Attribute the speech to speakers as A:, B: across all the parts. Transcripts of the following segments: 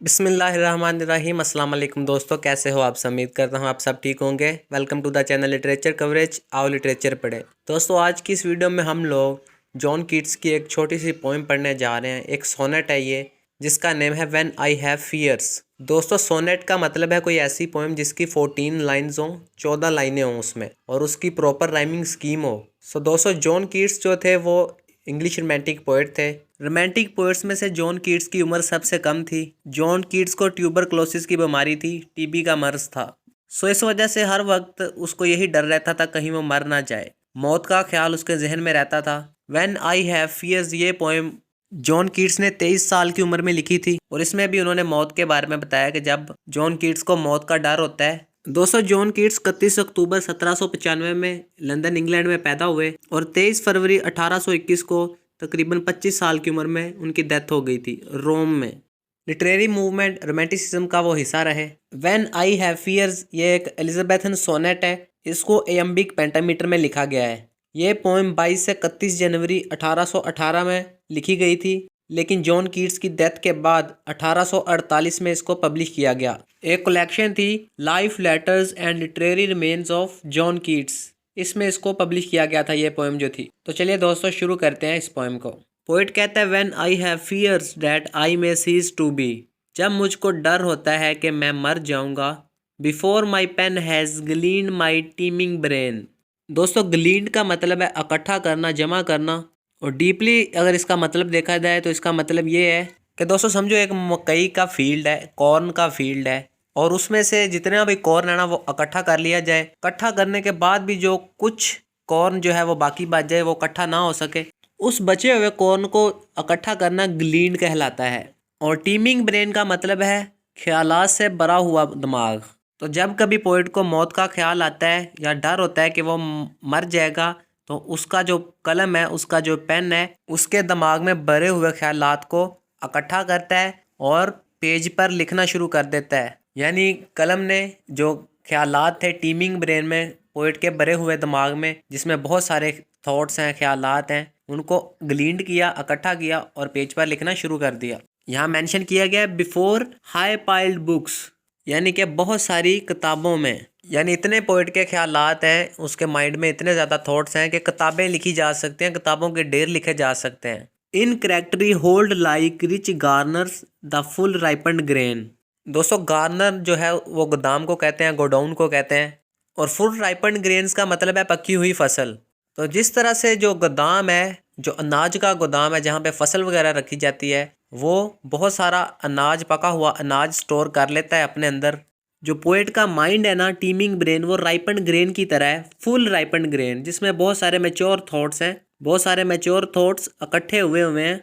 A: बिस्मिल्लाहिर्रहमानिर्रहीम। अस्सलाम वालेकुम दोस्तों, कैसे हो आप सब? उम्मीद करता हूँ आप सब ठीक होंगे। Welcome to the channel literature coverage. आओ लिटरेचर पढ़े। दोस्तों आज की इस वीडियो में हम लोग जॉन कीट्स की एक छोटी सी पोइम पढ़ने जा रहे हैं। एक सोनेट है ये, जिसका नेम है व्हेन आई हैव फियर्स। दोस्तों सोनेट का मतलब है कोई ऐसी पोइम जिसकी 14 लाइन्स हों, 14 लाइनें हों उसमें, और उसकी प्रॉपर राइमिंग स्कीम हो। सो दोस्तों जॉन कीट्स जो थे वो इंग्लिश रोमांटिक पोएट थे। रोमांटिक पोएट्स में से जॉन कीट्स की उम्र सबसे कम थी। जॉन कीट्स को ट्यूबरक्लोसिस की बीमारी थी, टीबी का मर्ज था। सो इस वजह से हर वक्त उसको यही डर रहता था कहीं वो मर ना जाए। मौत का ख्याल उसके जहन में रहता था। व्हेन आई हैव फियर्स ये पोएम जॉन कीट्स ने 23 साल की उम्र में लिखी थी, और इसमें भी उन्होंने मौत के बारे में बताया कि जब जॉन कीट्स को मौत का डर होता है। दोस्तों जॉन कीट्स 31 अक्टूबर 1795 में लंदन इंग्लैंड में पैदा हुए, और 23 फरवरी 1821 को तकरीबन 25 साल की उम्र में उनकी डेथ हो गई थी रोम में। लिटरेरी मूवमेंट रोमांटिसिज्म का वो हिस्सा रहे। व्हेन आई हैव फियर्स ये एक एलिजाबेथन सोनेट है। इसको एयम्बिक पेंटामीटर में लिखा गया है। ये पोएम 22 से 31 जनवरी 1818 में लिखी गई थी, लेकिन जॉन कीट्स की डेथ के बाद 1848 में इसको पब्लिश किया गया। एक कलेक्शन थी life letters and literary remains of John Keats, इसमें इसको पब्लिश किया गया था ये पोएम जो थी। तो चलिए दोस्तों शुरू करते हैं इस पोएम को। पोएट कहता है when I have fears that I may cease to be. जब मुझको डर होता है कि मैं मर जाऊंगा। Before my pen has gleaned my teeming brain. दोस्तों ग्लीन्ड का मतलब है इकट्ठा करना, जमा करना, और डीपली अगर इसका मतलब देखा जाए तो इसका मतलब ये है कि दोस्तों समझो एक मकई का फील्ड है, कॉर्न का फील्ड है, और उसमें से जितना भी कॉर्न है ना वो इकट्ठा कर लिया जाए। इकट्ठा करने के बाद भी जो कुछ कॉर्न जो है वो बाकी बच जाए, वो इकट्ठा ना हो सके, उस बचे हुए कॉर्न को इकट्ठा करना ग्लीन्ड कहलाता है। और टीमिंग ब्रेन का मतलब है ख्यालात से भरा हुआ दिमाग। तो जब कभी पोएट को मौत का ख्याल आता है या डर होता है कि वो मर जाएगा, तो उसका जो कलम है, उसका जो पेन है, उसके दिमाग में भरे हुए ख्यालात को इकट्ठा करता है और पेज पर लिखना शुरू कर देता है। यानी कलम ने जो ख्यालात थे टीमिंग ब्रेन में, पोएट के भरे हुए दिमाग में, जिसमें बहुत सारे थॉट्स हैं, ख्यालात हैं, उनको ग्लीन्ड किया, इकट्ठा किया और पेज पर लिखना शुरू कर दिया। यहाँ मेंशन किया गया बिफोर हाई पाइल्ड बुक्स, यानी कि बहुत सारी किताबों में। यानी इतने पोएट के ख्यालात हैं, उसके माइंड में इतने ज़्यादा थॉट्स हैं कि किताबें लिखी जा सकती हैं, किताबों के ढेर लिखे जा सकते हैं। In charactery hold like rich garners the full ripened grain. दोस्तों गार्नर जो है वो गोदाम को कहते हैं, गोडाउन को कहते हैं, और फुल राइपन्ड ग्रेन्स का मतलब है पकी हुई फसल। तो जिस तरह से जो गोदाम है, जो अनाज का गोदाम है जहाँ पे फसल वगैरह रखी जाती है, वो बहुत सारा अनाज, पका हुआ अनाज स्टोर कर लेता है अपने अंदर। जो पोएट का माइंड है ना, टीमिंग ब्रेन, वो राइपन्ड ग्रेन की तरह है, फुल राइपन्ड ग्रेन, जिसमें बहुत सारे मैच्योर थॉट्स हैं, बहुत सारे मैच्योर थॉट्स इकट्ठे हुए हैं।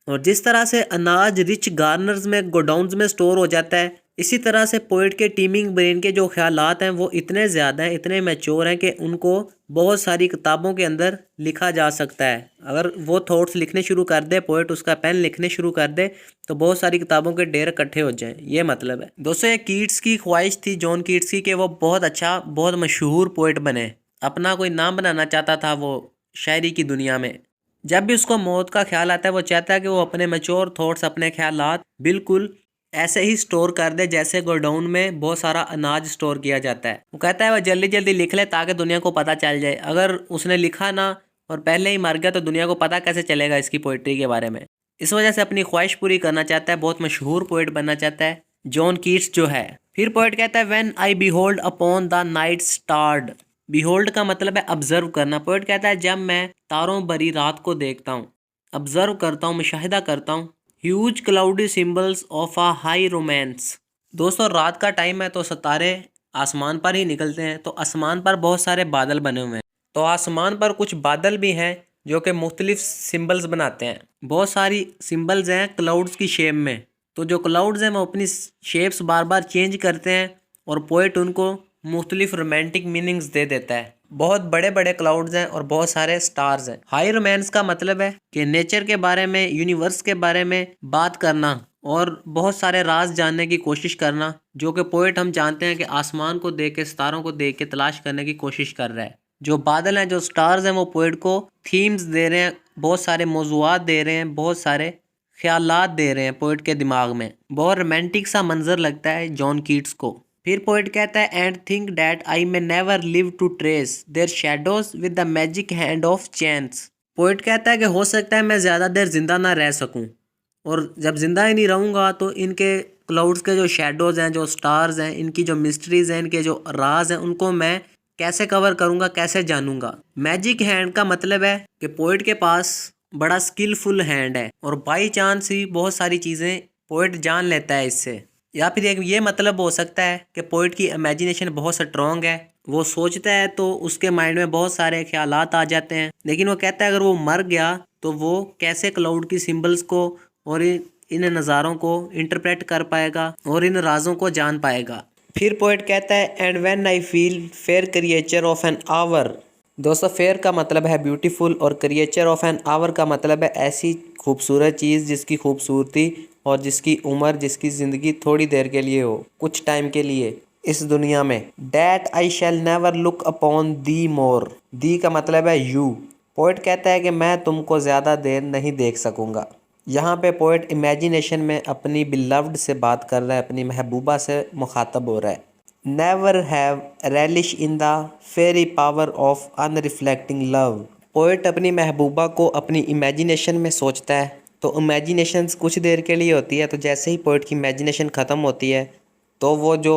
A: और जिस तरह से अनाज रिच गार्नर्स में, गोडाउन्स में स्टोर हो जाता है, इसी तरह से पोएट के टीमिंग ब्रेन के जो ख्यालात हैं वो इतने ज़्यादा हैं, इतने मैच्योर हैं कि उनको बहुत सारी किताबों के अंदर लिखा जा सकता है। अगर वो थॉट्स लिखने शुरू कर दे, पोएट उसका पेन लिखने शुरू कर दे, तो बहुत सारी किताबों के ढेर इकट्ठे हो जाएं, ये मतलब है। दोस्तों ये कीट्स की ख्वाहिश थी, जॉन कीट्स की, कि वो बहुत अच्छा, बहुत मशहूर पोएट बने, अपना कोई नाम बनाना चाहता था वो शायरी की दुनिया में। जब भी उसको मौत का ख्याल आता है, वो चाहता है कि वो अपने मैच्योर थॉट्स, अपने ख्यालात बिल्कुल ऐसे ही स्टोर कर दे जैसे गोडाउन में बहुत सारा अनाज स्टोर किया जाता है। वो कहता है वह जल्दी जल्दी लिख ले ताकि दुनिया को पता चल जाए। अगर उसने लिखा ना और पहले ही मर गया तो दुनिया को पता कैसे चलेगा इसकी पोइट्री के बारे में। इस वजह से अपनी ख्वाहिश पूरी करना चाहता है, बहुत मशहूर पोइट बनना चाहता है जॉन कीट्स जो है। फिर पोइट कहता है when I behold upon the night starred. Behold का मतलब है ऑब्जर्व करना। पोइट कहता है जब मैं तारों भरी रात को देखता हूँ, ऑब्जर्व करता हूँ, मुशाहिदा करता हूँ, huge cloudy symbols of a high romance. दोस्तों रात का टाइम है तो सितारे आसमान पर ही निकलते हैं, तो आसमान पर बहुत सारे बादल बने हुए हैं, तो आसमान पर कुछ बादल भी हैं जो कि मुख्तलिफ सिंबल्स बनाते हैं। बहुत सारी सिंबल्स हैं क्लाउड्स की शेप में, तो जो क्लाउड्स हैं वो अपनी शेप्स बार बार चेंज करते हैं और पोएट उनको मुख्तलिफ रोमांटिक मीनिंग्स दे देता है। बहुत बड़े बड़े क्लाउड्स हैं और बहुत सारे स्टार्स हैं। हाई रोमांस का मतलब है कि नेचर के बारे में, यूनिवर्स के बारे में बात करना और बहुत सारे राज जानने की कोशिश करना, जो कि पोएट हम जानते हैं कि आसमान को देख के, सितारों को देख के तलाश करने की कोशिश कर रहा है। जो बादल हैं, जो स्टार्स हैं, वो पोएट को थीम्स दे रहे हैं, बहुत सारे मौज़ूआत दे रहे हैं, बहुत सारे ख्यालात दे रहे हैं पोइट के दिमाग में। बहुत रोमांटिक सा मंजर लगता है जॉन कीट्स को। फिर पोइट कहता है and think that I may never live to trace their shadows with the magic hand of chance. Poet कहता है कि हो सकता है मैं ज़्यादा देर जिंदा ना रह सकूं, और जब जिंदा ही नहीं रहूँगा तो इनके क्लाउड्स के जो शैडोज़ हैं, जो स्टार्स हैं, इनकी जो मिस्ट्रीज़ हैं, इनके जो राज हैं, उनको मैं कैसे कवर करूँगा, कैसे जानूंगा। मैजिक हैंड का मतलब है कि पोइट के पास बड़ा स्किलफुल हैंड है और बाई चांस ही बहुत सारी चीज़ें पोइट जान लेता है इससे। या फिर एक ये मतलब हो सकता है कि पोइट की इमेजिनेशन बहुत स्ट्रॉन्ग है, वो सोचता है तो उसके माइंड में बहुत सारे ख्यालात आ जाते हैं, लेकिन वो कहता है अगर वो मर गया तो वो कैसे क्लाउड की सिंबल्स को और इन नज़ारों को इंटरप्रेट कर पाएगा और इन राजों को जान पाएगा। फिर पोइट कहता है and when I feel fair creature of an hour. दोस्तों फेयर का मतलब है ब्यूटीफुल और क्रिएचर ऑफ एन आवर का मतलब है ऐसी खूबसूरत चीज़ जिसकी खूबसूरती और जिसकी उम्र, जिसकी ज़िंदगी थोड़ी देर के लिए हो, कुछ टाइम के लिए इस दुनिया में। That I shall never look upon thee more. Thee का मतलब है यू। पोइट कहता है कि मैं तुमको ज़्यादा देर नहीं देख सकूँगा। यहाँ पे पोइट इमेजिनेशन में अपनी बिलव्ड से बात कर रहा है, अपनी महबूबा से मुखातब हो रहा है। Never have relish in the faery power of unreflecting love. Poet अपनी महबूबा को अपनी इमेजिनेशन में सोचता है, तो इमेजिनेशन कुछ देर के लिए होती है, तो जैसे ही पोइट की इमेजिनेशन ख़त्म होती है तो वो जो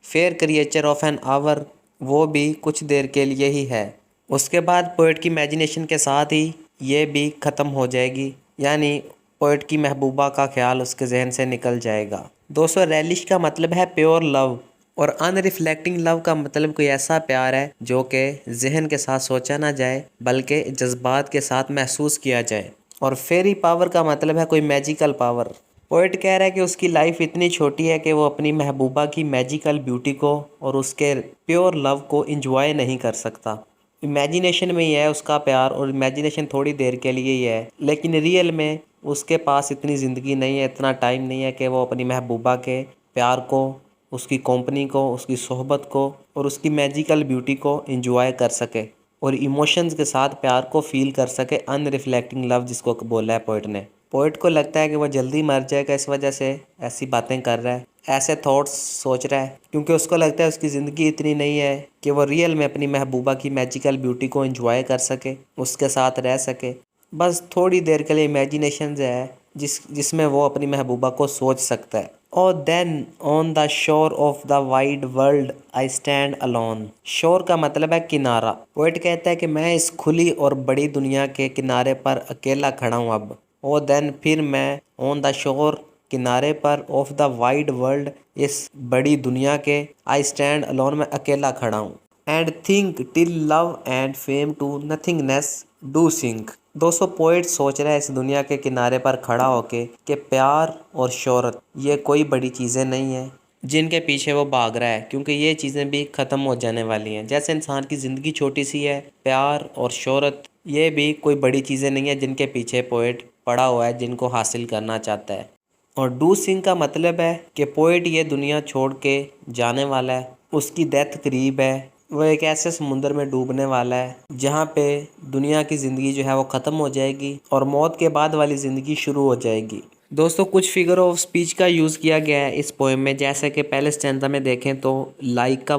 A: fair creature of an hour वो भी कुछ देर के लिए ही है। उसके बाद पोइट की इमेजिनेशन के साथ ही ये भी ख़त्म हो जाएगी, यानी पोइट की महबूबा का ख्याल उसके जहन से निकल जाएगा। दोस्तों रेलिश का मतलब है प्योर लव और अनरिफ्लेक्टिंग लव का मतलब कोई ऐसा प्यार है जो कि जहन के साथ सोचा ना जाए बल्कि जज्बात के साथ महसूस किया जाए। और फेरी पावर का मतलब है कोई मैजिकल पावर। पोइट कह रहा है कि उसकी लाइफ इतनी छोटी है कि वो अपनी महबूबा की मैजिकल ब्यूटी को और उसके प्योर लव को इंजॉय नहीं कर सकता। इमेजिनेशन में ही है उसका प्यार और इमेजिनेशन थोड़ी देर के लिए ही है, लेकिन रियल में उसके पास इतनी ज़िंदगी नहीं है, इतना टाइम नहीं है कि वो अपनी महबूबा के प्यार को, उसकी कंपनी को, उसकी सोहबत को और उसकी मैजिकल ब्यूटी को इंजॉय कर सके और इमोशंस के साथ प्यार को फील कर सके। अनरिफ्लेक्टिंग लव जिसको बोला है पोइट ने। पोइट को लगता है कि वह जल्दी मर जाएगा, इस वजह से ऐसी बातें कर रहा है, ऐसे थॉट्स सोच रहा है, क्योंकि उसको लगता है उसकी ज़िंदगी इतनी नहीं है कि वो रियल में अपनी महबूबा की मैजिकल ब्यूटी को एंजॉय कर सके, उसके साथ रह सके। बस थोड़ी देर के लिए इमेजिनेशन है जिसमें वो अपनी महबूबा को सोच सकता है। और then on the shore of the wide world I stand alone. Shore का मतलब है किनारा। पोइट कहता है कि मैं इस खुली और बड़ी दुनिया के किनारे पर अकेला खड़ा हूँ अब। और देन फिर मैं ऑन द शोर, किनारे पर, ऑफ द वाइड वर्ल्ड, इस बड़ी दुनिया के, आई स्टैंड अलोन, मैं अकेला खड़ा हूँ। And think till love and fame to nothingness do sink. दोस्तों पोइट सोच रहा है इस दुनिया के किनारे पर खड़ा होके कि प्यार और शोहरत ये कोई बड़ी चीज़ें नहीं है जिनके पीछे वो भाग रहा है, क्योंकि ये चीज़ें भी ख़त्म हो जाने वाली हैं। जैसे इंसान की ज़िंदगी छोटी सी है, प्यार और शोहरत ये भी कोई बड़ी चीज़ें नहीं है जिनके पीछे पोइट पड़ा हुआ है, जिनको हासिल करना चाहता है। और डू सिंह का मतलब है कि पोइट ये दुनिया छोड़ के जाने वाला है, उसकी डेथ करीब है, वो एक ऐसे समुंदर में डूबने वाला है जहाँ पे दुनिया की ज़िंदगी जो है वो ख़त्म हो जाएगी और मौत के बाद वाली ज़िंदगी शुरू हो जाएगी। दोस्तों कुछ फिगर ऑफ स्पीच का यूज़ किया गया है इस पोएम में, जैसे कि पहले स्टैंजा में देखें तो लाइक का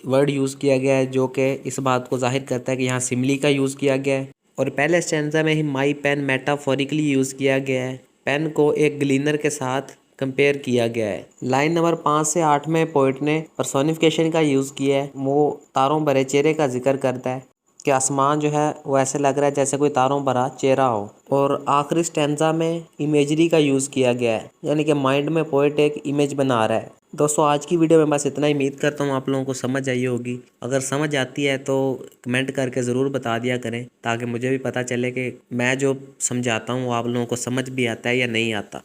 A: वर्ड यूज़ किया गया है जो कि इस बात को जाहिर करता है कि यहाँ सिमली का यूज़ किया गया है। और पहले स्टैंजा में ही माई पेन मेटाफोरिकली यूज़ किया गया है, पेन को एक ग्लीनर के साथ कंपेयर किया गया है। लाइन नंबर 5 से 8 में पोइट ने पर्सोनिफिकेशन का यूज़ किया है, वो तारों भरे चेहरे का जिक्र करता है कि आसमान जो है वो ऐसे लग रहा है जैसे कोई तारों भरा चेहरा हो। और आखिरी स्टैंजा में इमेजरी का यूज़ किया गया है, यानी कि माइंड में पोइट एक इमेज बना रहा है। दोस्तों आज की वीडियो में बस इतना ही। उम्मीद करता हूँ आप लोगों को समझ आई होगी। अगर समझ आती है तो कमेंट करके ज़रूर बता दिया करें, ताकि मुझे भी पता चले कि मैं जो समझाता हूँ वो आप लोगों को समझ भी आता है या नहीं आता।